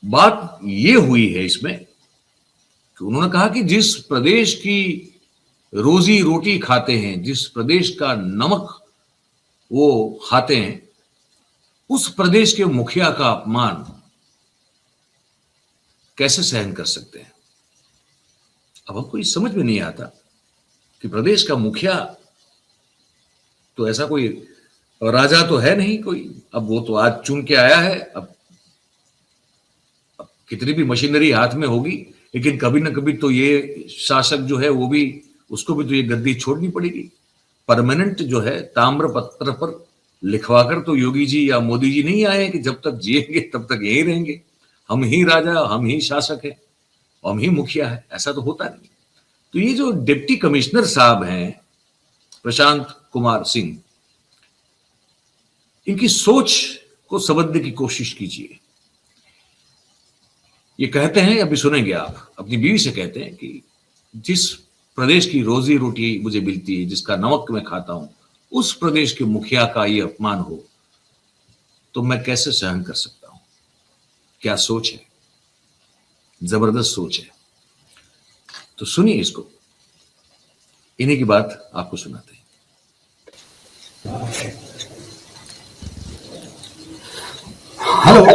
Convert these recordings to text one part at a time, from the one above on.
बात ये हुई है इसमें कि उन्होंने कहा कि जिस प्रदेश की रोजी रोटी खाते हैं, जिस प्रदेश का नमक वो खाते हैं, उस प्रदेश के मुखिया का अपमान कैसे सहन कर सकते हैं। अब हमको ये समझ में नहीं आता कि प्रदेश का मुखिया तो ऐसा कोई राजा तो है नहीं कोई, अब वो तो आज चुन के आया है। अब कितनी भी मशीनरी हाथ में होगी, लेकिन कभी ना कभी तो ये शासक जो है वो भी, उसको भी तो ये गद्दी छोड़नी पड़ेगी। परमानेंट जो है ताम्र पत्र पर लिखवाकर तो योगी जी या मोदी जी नहीं आए कि जब तक जिएंगे तब तक यही रहेंगे, हम ही राजा, हम ही शासक है, हम ही मुखिया है, ऐसा तो होता नहीं। तो ये जो डिप्टी कमिश्नर साहब हैं प्रशांत कुमार सिंह, इनकी सोच को समझने की कोशिश कीजिए। ये कहते हैं, अभी सुनेंगे आप, अपनी बीवी से कहते हैं कि जिस प्रदेश की रोजी रोटी मुझे मिलती है, जिसका नमक मैं खाता हूं, उस प्रदेश के मुखिया का ये अपमान हो तो मैं कैसे सहन कर सकता हूं। क्या सोच है, जबरदस्त सोच है। तो सुनिए इसको, इन्हीं की बात आपको सुनाते हैं। Hello,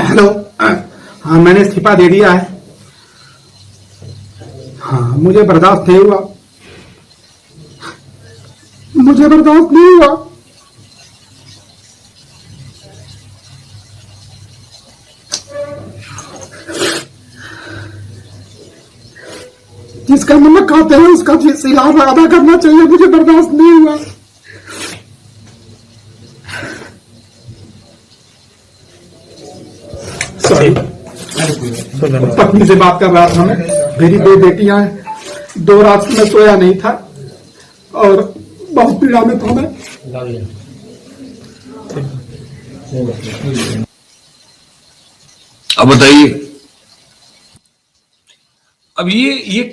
hello. हाँ, मैंने इस्तीफा दे दिया है। हाँ, मुझे बर्दाश्त नहीं हुआ, मुझे बर्दाश्त नहीं हुआ। जिसका नमक खाते हैं उसका सिलाब अदा करना चाहिए, मुझे बर्दाश्त नहीं हुआ। सॉरी, पत्नी से बात कर रहा था मैं। मेरी 2 बेटियां हैं, 2 रात में सोया नहीं था और बहुत पीड़ा में था मैं। अब बताइए, अब ये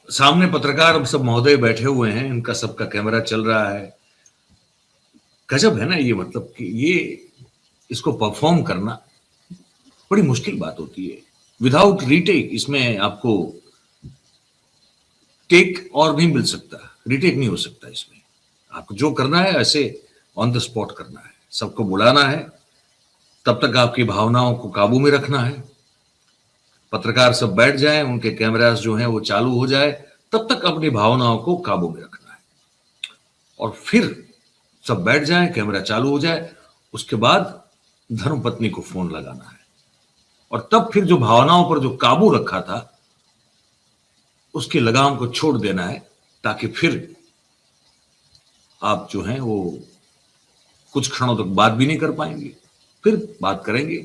सामने पत्रकार अब सब महोदय बैठे हुए हैं, इनका सबका कैमरा चल रहा है। गजब है ना ये, मतलब कि ये इसको परफॉर्म करना बड़ी मुश्किल बात होती है। विदाउट रीटेक इसमें आपको टेक और नहीं मिल सकता, रीटेक नहीं हो सकता इसमें। आपको जो करना है ऐसे ऑन द स्पॉट करना है, सबको बुलाना है, तब तक आपकी भावनाओं को काबू में रखना है। पत्रकार सब बैठ जाएं, उनके कैमरास जो हैं वो चालू हो जाए, तब तक अपनी भावनाओं को काबू में रखना है। और फिर सब बैठ जाएं, कैमरा चालू हो जाए, उसके बाद धर्मपत्नी को फोन लगाना है और तब फिर जो भावनाओं पर जो काबू रखा था उसकी लगाम को छोड़ देना है, ताकि फिर आप जो हैं वो कुछ क्षणों तक बात भी नहीं कर पाएंगे। फिर बात करेंगे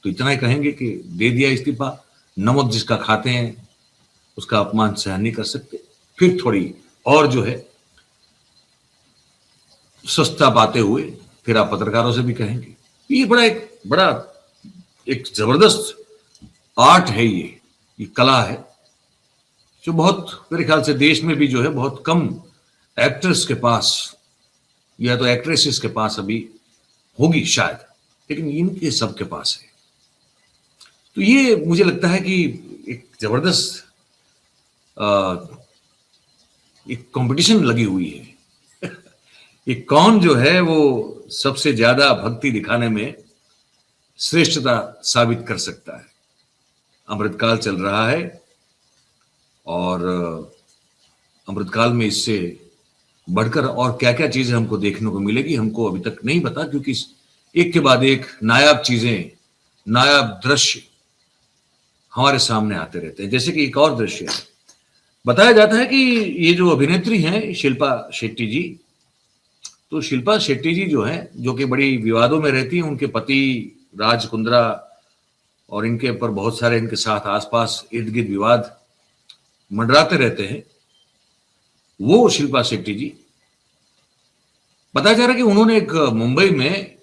तो इतना ही कहेंगे कि दे दिया इस्तीफा, नमक जिसका खाते हैं उसका अपमान सहन नहीं कर सकते। फिर थोड़ी और जो है सस्ता पाते हुए फिर आप पत्रकारों से भी कहेंगे। ये बड़ा एक जबरदस्त आर्ट है, ये कला है, जो बहुत मेरे ख्याल से देश में भी जो है बहुत कम एक्टर्स के पास या तो एक्ट्रेसेस के पास अभी होगी शायद, लेकिन इनके सबके पास है। तो ये मुझे लगता है कि एक जबरदस्त एक कंपटीशन लगी हुई है। ये कौन जो है वो सबसे ज्यादा भक्ति दिखाने में श्रेष्ठता साबित कर सकता है। अमृतकाल चल रहा है और अमृतकाल में इससे बढ़कर और क्या क्या चीजें हमको देखने को मिलेगी हमको अभी तक नहीं पता, क्योंकि एक के बाद एक नायाब चीजें, नायाब दृश्य हमारे सामने आते रहते हैं। जैसे कि एक और दृश्य है, बताया जाता है कि ये जो अभिनेत्री हैं शिल्पा शेट्टी जी, तो शिल्पा शेट्टी जी जो है, जो कि बड़ी विवादों में रहती हैं, उनके पति राज कुंद्रा और इनके ऊपर बहुत सारे इनके साथ आसपास इर्द गिर्द विवाद मंडराते रहते हैं। वो शिल्पा शेट्टी जी, बताया जा रहा है कि उन्होंने एक मुंबई में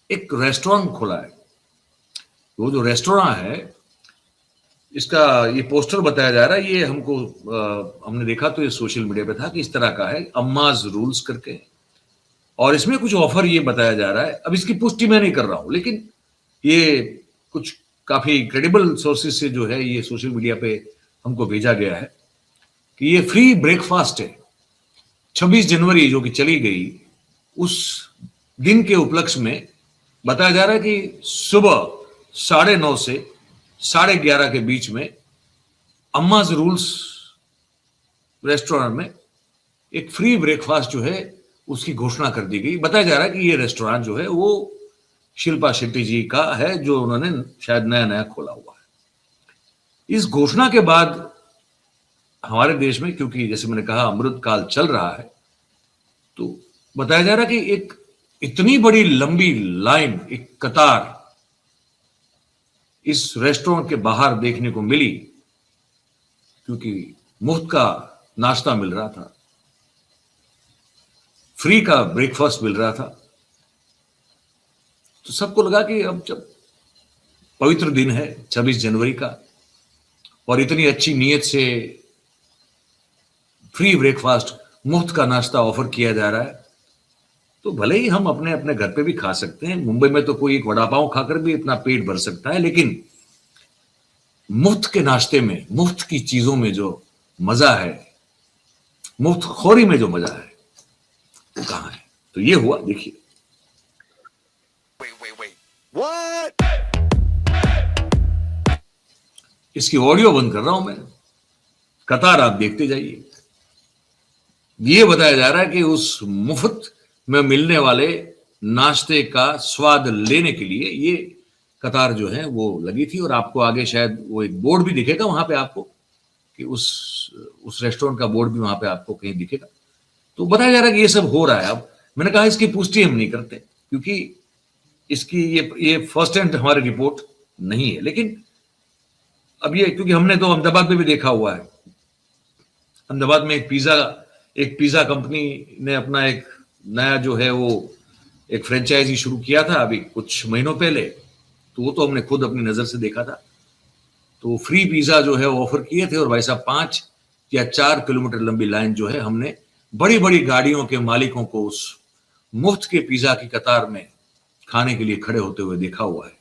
एक रेस्टोरेंट खोला है। वो जो रेस्टोरेंट है, इसका ये पोस्टर बताया जा रहा है, ये हमको हमने देखा तो ये सोशल मीडिया पे था कि इस तरह का है, अम्माज रूल्स करके, और इसमें कुछ ऑफर ये बताया जा रहा है। अब इसकी पुष्टि मैं नहीं कर रहा हूं, लेकिन ये कुछ काफी क्रेडिबल सोर्सेज से जो है ये सोशल मीडिया पे हमको भेजा गया है कि ये फ्री ब्रेकफास्ट है। 26 जनवरी जो कि चली गई, उस दिन के उपलक्ष्य में बताया जा रहा है कि सुबह 9:30 से 11:30 के बीच में अम्माज रूल्स रेस्टोरेंट में एक फ्री ब्रेकफास्ट जो है उसकी घोषणा कर दी गई। बताया जा रहा है कि ये रेस्टोरेंट जो है वो शिल्पा शेट्टी जी का है, जो उन्होंने शायद नया नया खोला हुआ है। इस घोषणा के बाद हमारे देश में, क्योंकि जैसे मैंने कहा अमृत काल चल रहा है, तो बताया जा रहा है कि एक इतनी बड़ी लंबी लाइन, एक कतार इस रेस्टोरेंट के बाहर देखने को मिली, क्योंकि मुफ्त का नाश्ता मिल रहा था, फ्री का ब्रेकफास्ट मिल रहा था। तो सबको लगा कि अब जब पवित्र दिन है 26 जनवरी का और इतनी अच्छी नीयत से फ्री ब्रेकफास्ट, मुफ्त का नाश्ता ऑफर किया जा रहा है, तो भले ही हम अपने अपने घर पे भी खा सकते हैं। मुंबई में तो कोई एक वड़ा पाव खाकर भी अपना पेट भर सकता है, लेकिन मुफ्त के नाश्ते में, मुफ्त की चीजों में जो मजा है, मुफ्त खोरी में जो मजा है, वो कहां है? तो ये हुआ, देखिए। इसकी ऑडियो बंद कर रहा हूं मैं, कतार आप देखते जाइए। ये बताया जा रहा है कि उस मुफ्त में मिलने वाले नाश्ते का स्वाद लेने के लिए ये कतार जो है वो लगी थी। और आपको आगे शायद वो एक बोर्ड भी दिखेगा वहां पे आपको, कि उस रेस्टोरेंट का बोर्ड भी वहां पे आपको कहीं दिखेगा। तो बताया जा रहा है कि ये सब हो रहा है। अब मैंने कहा इसकी पुष्टि हम नहीं करते, क्योंकि इसकी ये फर्स्ट हैंड हमारी रिपोर्ट नहीं है। लेकिन अब ये, क्योंकि हमने तो अहमदाबाद में भी देखा हुआ है, अहमदाबाद में एक पिज्जा कंपनी ने अपना एक नया जो है वो एक फ्रेंचाइजी शुरू किया था अभी कुछ महीनों पहले। तो वो तो हमने खुद अपनी नजर से देखा था। तो फ्री पिज्जा जो है वो ऑफर किए थे, और भाई साहब 5 या 4 किलोमीटर लंबी लाइन जो है हमने बड़ी बड़ी गाड़ियों के मालिकों को उस मुफ्त के पिज्जा की कतार में खाने के लिए खड़े होते हुए देखा हुआ है।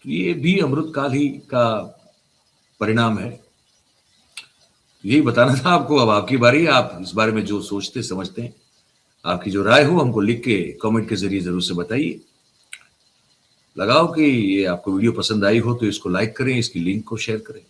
तो ये भी अमृतकाल ही का परिणाम है। यही बताना था आपको। अब आपकी बारी, आप इस बारे में जो सोचते समझते हैं, आपकी जो राय हो हमको लिख के कमेंट के जरिए जरूर से बताइए। लगाओ कि ये आपको वीडियो पसंद आई हो तो इसको लाइक करें, इसकी लिंक को शेयर करें।